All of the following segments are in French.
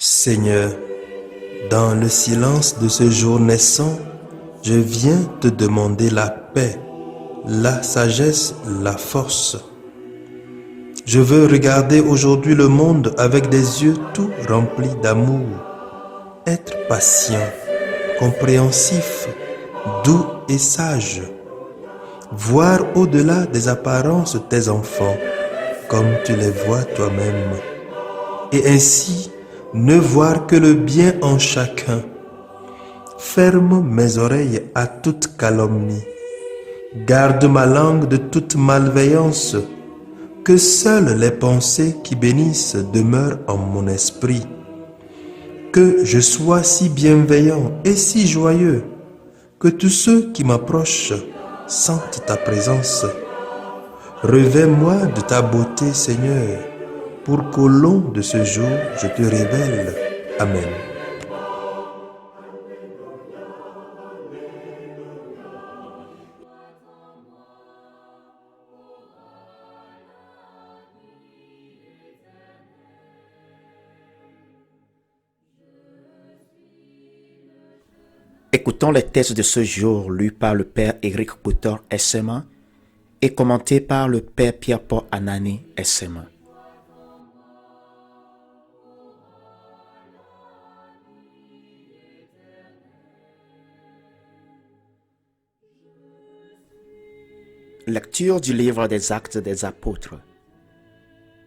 Seigneur, dans le silence de ce jour naissant, je viens te demander la paix, la sagesse, la force. Je veux regarder aujourd'hui le monde avec des yeux tout remplis d'amour, être patient, compréhensif, doux et sage, voir au-delà des apparences tes enfants, comme tu les vois toi-même, et ainsi ne voir que le bien en chacun. Ferme mes oreilles à toute calomnie, garde ma langue de toute malveillance, que seules les pensées qui bénissent demeurent en mon esprit, que je sois si bienveillant et si joyeux, que tous ceux qui m'approchent sentent ta présence. Revêt-moi de ta beauté, Seigneur, pour qu'au long de ce jour, je te révèle. Amen. Écoutons les textes de ce jour lus par le Père Éric Coutor SMA et commentés par le Père Pierre-Paul Anani SMA. Lecture du livre des Actes des Apôtres,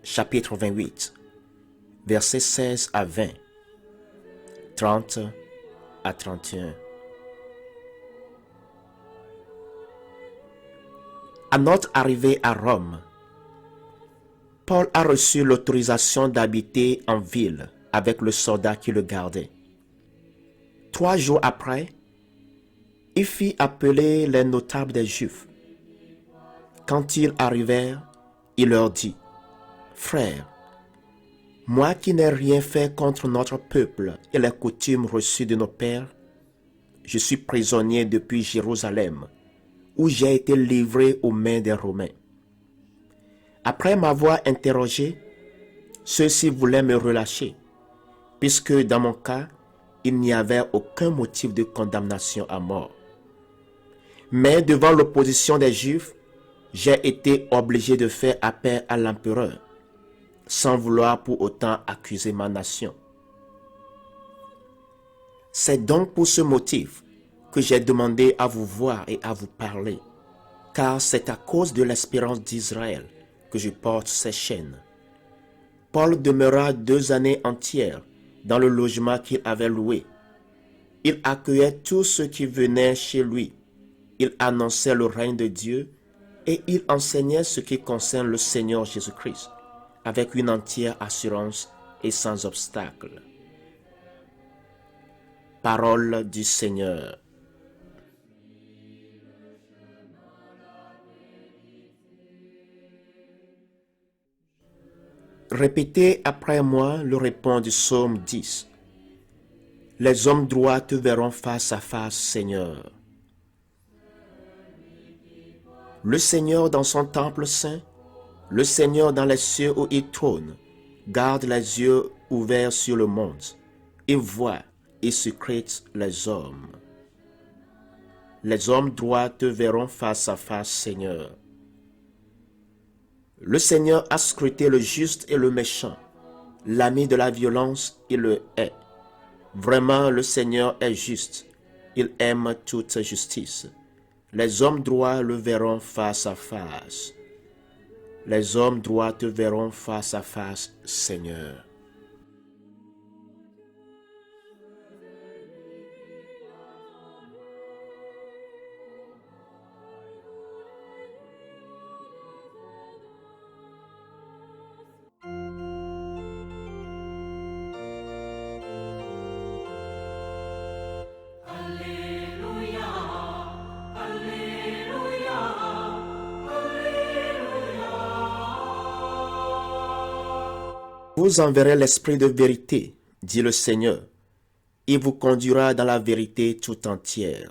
chapitre 28, versets 16 à 20, 30 à 31. À notre arrivée à Rome, Paul a reçu l'autorisation d'habiter en ville avec le soldat qui le gardait. 3 jours après, il fit appeler les notables des Juifs. Quand ils arrivèrent, il leur dit, « Frères, moi qui n'ai rien fait contre notre peuple et les coutumes reçues de nos pères, je suis prisonnier depuis Jérusalem, où j'ai été livré aux mains des Romains. Après m'avoir interrogé, ceux-ci voulaient me relâcher, puisque dans mon cas, il n'y avait aucun motif de condamnation à mort. Mais devant l'opposition des Juifs, j'ai été obligé de faire appel à l'empereur, sans vouloir pour autant accuser ma nation. C'est donc pour ce motif que j'ai demandé à vous voir et à vous parler, car c'est à cause de l'espérance d'Israël que je porte ces chaînes. Paul demeura 2 années entières dans le logement qu'il avait loué. Il accueillait tous ceux qui venaient chez lui. Il annonçait le règne de Dieu et il enseignait ce qui concerne le Seigneur Jésus-Christ, avec une entière assurance et sans obstacle. Parole du Seigneur. Répétez après moi le répond du psaume 10. Les hommes droits te verront face à face, Seigneur. Le Seigneur dans son temple saint, le Seigneur dans les cieux où il trône, garde les yeux ouverts sur le monde. Il voit et scrute les hommes. Les hommes droits te verront face à face, Seigneur. Le Seigneur a scruté le juste et le méchant, l'ami de la violence, il le hait. Vraiment, le Seigneur est juste, il aime toute justice. Les hommes droits le verront face à face. Les hommes droits te verront face à face, Seigneur. Vous enverrez l'Esprit de vérité, dit le Seigneur. Il vous conduira dans la vérité tout entière.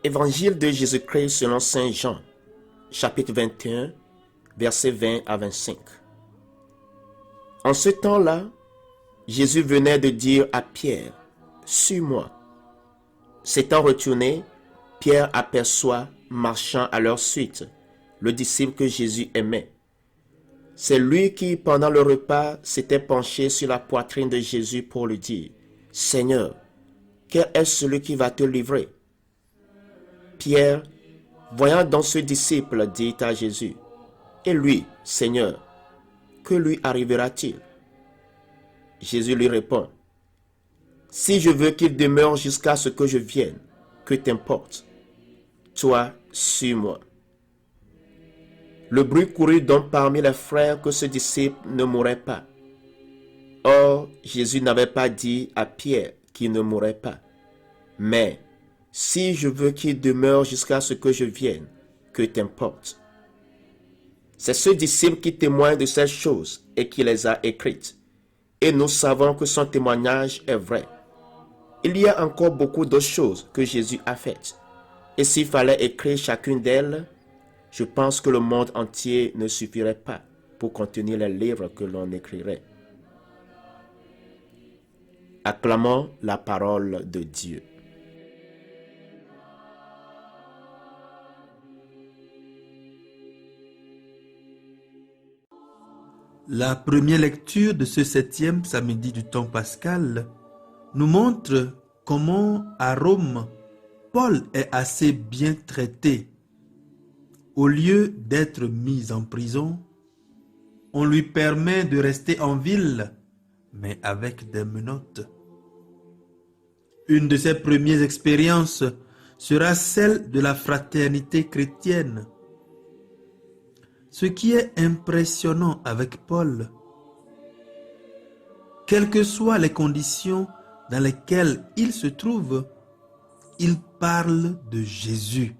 Évangile de Jésus-Christ selon Saint Jean, chapitre 21, versets 20 à 25. En ce temps-là, Jésus venait de dire à Pierre, « Suis-moi ». S'étant retourné, Pierre aperçoit, marchant à leur suite, le disciple que Jésus aimait. C'est lui qui, pendant le repas, s'était penché sur la poitrine de Jésus pour lui dire, « Seigneur, quel est celui qui va te livrer ?» Pierre, voyant donc ce disciple, dit à Jésus, « Et lui, Seigneur, que lui arrivera-t-il » Jésus lui répond, « Si je veux qu'il demeure jusqu'à ce que je vienne, que t'importe? Toi, suis-moi. » Le bruit courut donc parmi les frères que ce disciple ne mourrait pas. Or, Jésus n'avait pas dit à Pierre qu'il ne mourrait pas. Mais, si je veux qu'il demeure jusqu'à ce que je vienne, que t'importe? C'est ce disciple qui témoigne de ces choses et qui les a écrites. Et nous savons que son témoignage est vrai. Il y a encore beaucoup d'autres choses que Jésus a faites. Et s'il fallait écrire chacune d'elles, je pense que le monde entier ne suffirait pas pour contenir les livres que l'on écrirait. Acclamons la parole de Dieu. La première lecture de ce 7e samedi du temps pascal nous montre comment à Rome, Paul est assez bien traité. Au lieu d'être mis en prison, on lui permet de rester en ville, mais avec des menottes. Une de ses premières expériences sera celle de la fraternité chrétienne. Ce qui est impressionnant avec Paul, quelles que soient les conditions dans lesquelles il se trouve, il parle de Jésus.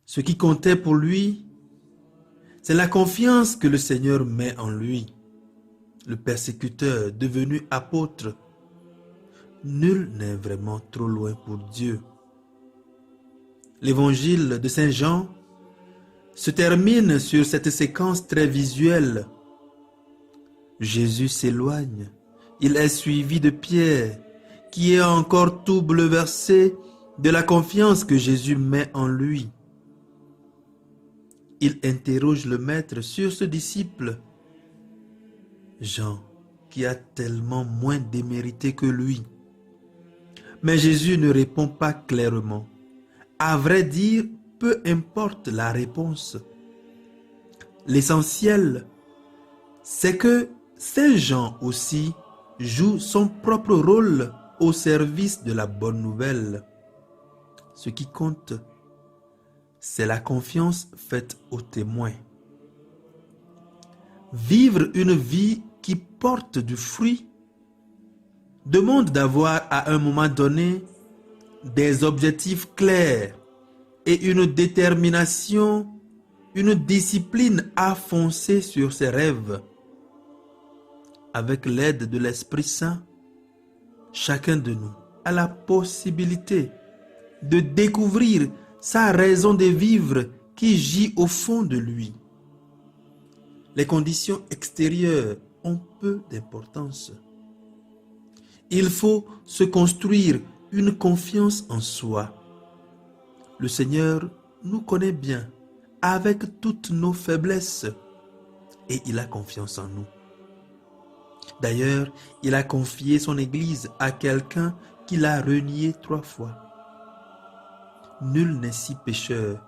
Ce qui comptait pour lui, c'est la confiance que le Seigneur met en lui. Le persécuteur devenu apôtre, nul n'est vraiment trop loin pour Dieu. L'évangile de Saint Jean se termine sur cette séquence très visuelle. Jésus s'éloigne. Il est suivi de Pierre, qui est encore tout bouleversé de la confiance que Jésus met en lui. Il interroge le maître sur ce disciple, Jean, qui a tellement moins démérité que lui. Mais Jésus ne répond pas clairement. À vrai dire, peu importe la réponse. L'essentiel, c'est que Saint Jean aussi joue son propre rôle au service de la bonne nouvelle. Ce qui compte, c'est la confiance faite aux témoins. Vivre une vie qui porte du fruit demande d'avoir à un moment donné des objectifs clairs et une détermination, une discipline à foncer sur ses rêves. Avec l'aide de l'Esprit Saint, chacun de nous a la possibilité de découvrir sa raison de vivre qui gît au fond de lui. Les conditions extérieures ont peu d'importance. Il faut se construire une confiance en soi. Le Seigneur nous connaît bien avec toutes nos faiblesses et il a confiance en nous. D'ailleurs, il a confié son Église à quelqu'un qu'il a renié 3 fois. Nul n'est si pécheur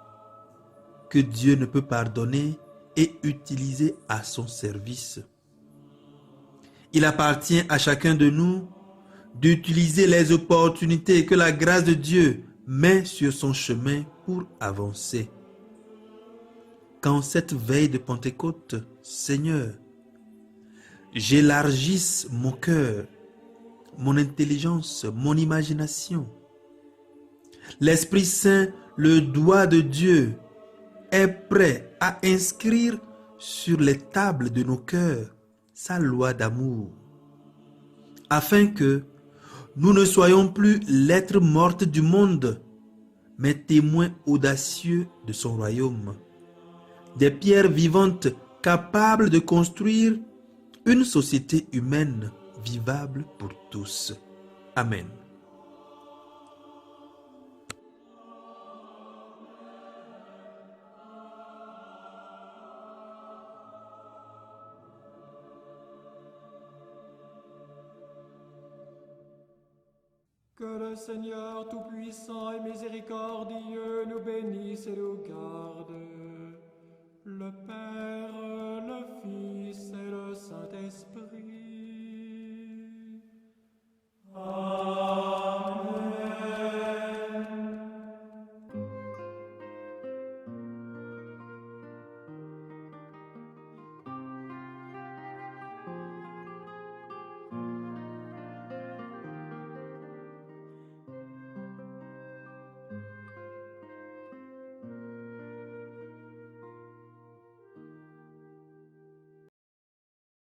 que Dieu ne peut pardonner et utiliser à son service. Il appartient à chacun de nous d'utiliser les opportunités que la grâce de Dieu met sur son chemin pour avancer. Qu'en cette veille de Pentecôte, Seigneur, j'élargisse mon cœur, mon intelligence, mon imagination. L'Esprit Saint, le doigt de Dieu, est prêt à inscrire sur les tables de nos cœurs sa loi d'amour, afin que nous ne soyons plus lettres mortes du monde, mais témoins audacieux de son royaume. Des pierres vivantes capables de construire une société humaine vivable pour tous. Amen. Que le Seigneur Tout-Puissant et Miséricordieux nous bénisse et nous garde, le Père